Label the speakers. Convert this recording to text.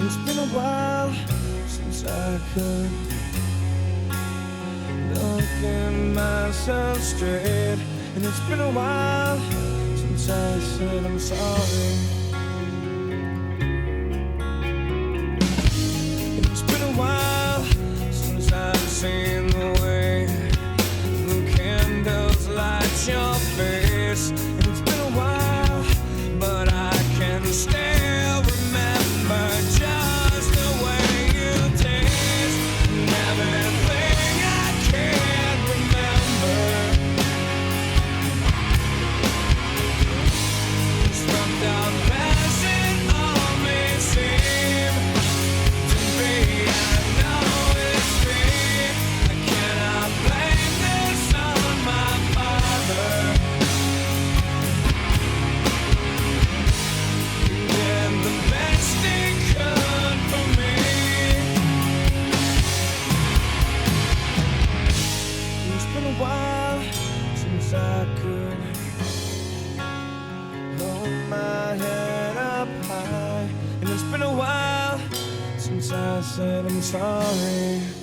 Speaker 1: it's been a while since I could look at myself straight. And it's been a while since I said I'm sorry. And it's been a while since I've seen the way the candles light your face. And it's been a while, but I can still remember just the way you taste and everything I can't remember. This fucked up past it all may seem to be. I know it's me. I cannot blame this on my father. He did the best he could for me. It's been a while since I could hold my head up high. And it's been a while since I said I'm sorry.